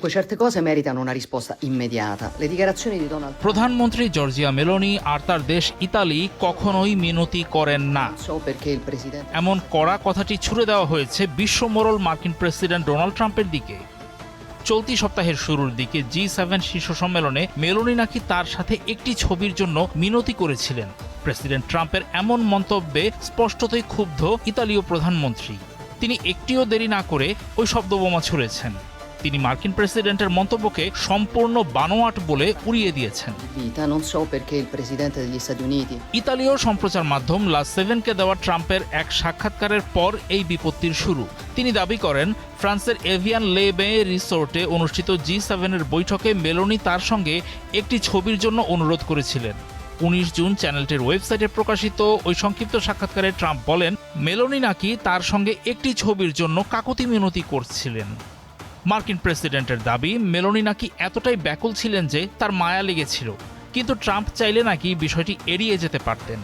Dunque certe cose meritano una risposta immediata. Le dichiarazioni di Donald Trump প্রধানমন্ত্রী Giorgia Meloni আর তার দেশ Italy কখনোই মিনতি করেন না। non so perché il presidente এমন কড়া কথাটি ছুড়ে দেওয়া হয়েছে বিশ্ব মোড়ল মার্কিন প্রেসিডেন্ট ডোনাল্ড ট্রাম্পের দিকে। চলতি সপ্তাহের শুরুর দিকে G7 শীর্ষ সম্মেলনে মেলোনি নাকি তার সাথে একটি ছবির জন্য মিনতি করেছিলেন। প্রেসিডেন্ট ট্রাম্পের এমন মন্তব্যে স্পষ্টতই ক্ষুব্ধ ইতালীয় প্রধানমন্ত্রী। তিনি একটিও দেরি না করে ওই শব্দবোমা ছুড়েছেন। তিনি মার্কিন প্রেসিডেন্টের মন্তব্যকে সম্পূর্ণ বানোয়াট বলে উড়িয়ে দিয়েছেন। vita, non so perché il presidente degli Stati Uniti ইতালীয় সম্প্রচার মাধ্যম লা সেভেনকে দেওয়া ট্রাম্পের এক সাক্ষাৎকারের পর এই বিপত্তির শুরু। তিনি দাবি করেন ফ্রান্সের এভিয়ান লে বে রিসোর্টে অনুষ্ঠিত G7-এর বৈঠকে মেলোনি তার সঙ্গে একটি ছবির জন্য অনুরোধ করেছিলেন। 19 জুন চ্যানেলটির ওয়েবসাইটে প্রকাশিত ওই সংক্ষিপ্ত সাক্ষাৎকারে ট্রাম্প বলেন মেলোনি নাকি তার সঙ্গে একটি ছবির জন্য কাকুতি মিনতি করছিলেন। মার্কিন প্রেসিডেন্টের দাবি মেলোনি নাকি এতটাই ব্যাকুল ছিলেন যে তার মায়া লেগেছিল, কিন্তু ট্রাম্প চাইলে নাকি বিষয়টি এড়িয়ে যেতে পারতেন।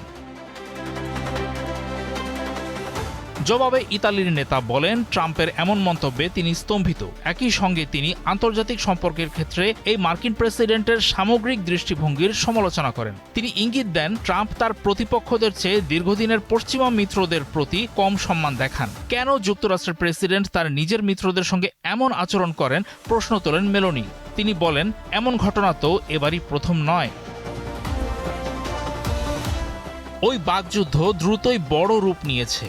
জবাবে ইতালির নেতা বলেন ট্রাম্পের এমন মন্তব্যে তিনি স্তম্ভিত। একই সঙ্গে তিনি আন্তর্জাতিক সম্পর্কের ক্ষেত্রে এই মার্কিন প্রেসিডেন্টের সামগ্রিক দৃষ্টিভঙ্গির সমালোচনা করেন। তিনি ইঙ্গিত দেন ট্রাম্প তার প্রতিপক্ষদের চেয়ে দীর্ঘদিনের পশ্চিমা মিত্রদের প্রতি কম সম্মান দেখান। কেন যুক্তরাষ্ট্রের প্রেসিডেন্ট তার নিজের মিত্রদের সঙ্গে এমন আচরণ করেন প্রশ্ন তোলেন মেলোনি। তিনি বলেন এমন ঘটনা তো এবারই প্রথম নয়। ওই বাকযুদ্ধ দ্রুতই বড় রূপ নিয়েছে।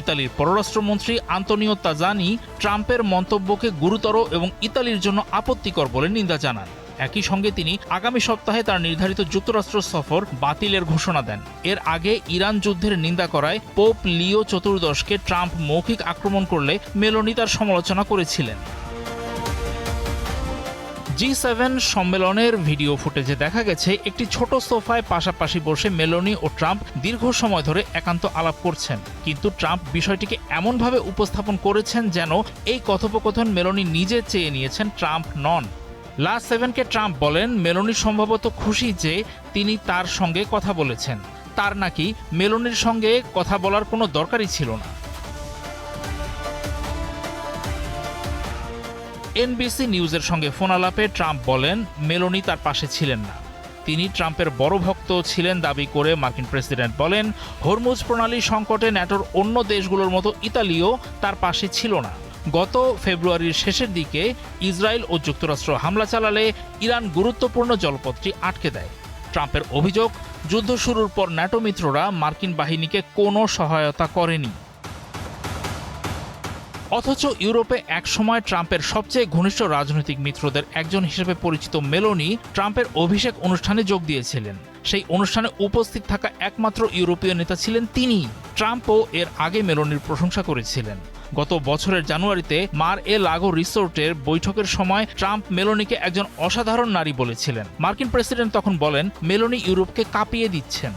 ইতালির পররাষ্ট্রমন্ত্রী আন্তোনিও তাজানি ট্রাম্পের মন্তব্যকে গুরুতর এবং ইতালির জন্য আপত্তিকর বলে নিন্দা জানান। একই সঙ্গে তিনি আগামী সপ্তাহে তার নির্ধারিত যুক্তরাষ্ট্র সফর বাতিলের ঘোষণা দেন। এর আগে ইরান যুদ্ধের নিন্দা করায় পোপ লিও চতুর্দশকে ট্রাম্প মৌখিক আক্রমণ করলে মেলোনি তার সমালোচনা করেছিলেন। G7 সম্মেলনের ভিডিও ফুটেজে দেখা গেছে একটি ছোট সোফায় পাশাপাশি বসে মেলোনি ও ট্রাম্প দীর্ঘ সময় ধরে একান্ত আলাপ করছেন। কিন্তু ট্রাম্প বিষয়টিকে এমনভাবে উপস্থাপন করেছেন যেন এই কথোপকথন মেলোনি নিজে চেয়ে নিয়েছেন, ট্রাম্প নন। লা সেভেনকে ট্রাম্প বলেন মেলোনি সম্ভবত খুশি যে তিনি তার সঙ্গে কথা বলেছেন। তার নাকি মেলোনির সঙ্গে কথা বলার কোনো দরকারই ছিল না। এনবিসি নিউজের সঙ্গে ফোন আলাপে ট্রাম্প বলেন মেলোনি তার পাশে ছিলেন না। তিনি ট্রাম্পের বড় ভক্ত ছিলেন দাবি করে মার্কিন প্রেসিডেন্ট বলেন হরমুজ প্রণালী সংকটে ন্যাটোর অন্য দেশগুলোর মতো ইতালিও তার পাশে ছিল না। গত ফেব্রুয়ারির শেষের দিকে ইসরায়েল ও যুক্তরাষ্ট্র হামলা চালালে ইরান গুরুত্বপূর্ণ জলপথটি আটকে দেয়। ট্রাম্পের অভিযোগ যুদ্ধ শুরুর পর ন্যাটো মিত্ররা মার্কিন বাহিনীকে কোনো সহায়তা করেনি। অথচ ইউরোপে একসময় ট্রাম্পের সবচেয়ে ঘনিষ্ঠ রাজনৈতিক মিত্রদের একজন হিসেবে পরিচিত মেলোনি ট্রাম্পের অভিষেক অনুষ্ঠানে যোগ দিয়েছিলেন। সেই অনুষ্ঠানে উপস্থিত থাকা একমাত্র ইউরোপীয় নেতা ছিলেন তিনি। ট্রাম্পও এর আগে মেলোনির প্রশংসা করেছিলেন। গত বছরের জানুয়ারিতে মার এ লাগো রিসোর্টের বৈঠকের সময় ট্রাম্প মেলোনিকে একজন অসাধারণ নারী বলেছিলেন। মার্কিন প্রেসিডেন্ট তখন বলেন মেলোনি ইউরোপকে কাঁপিয়ে দিচ্ছেন।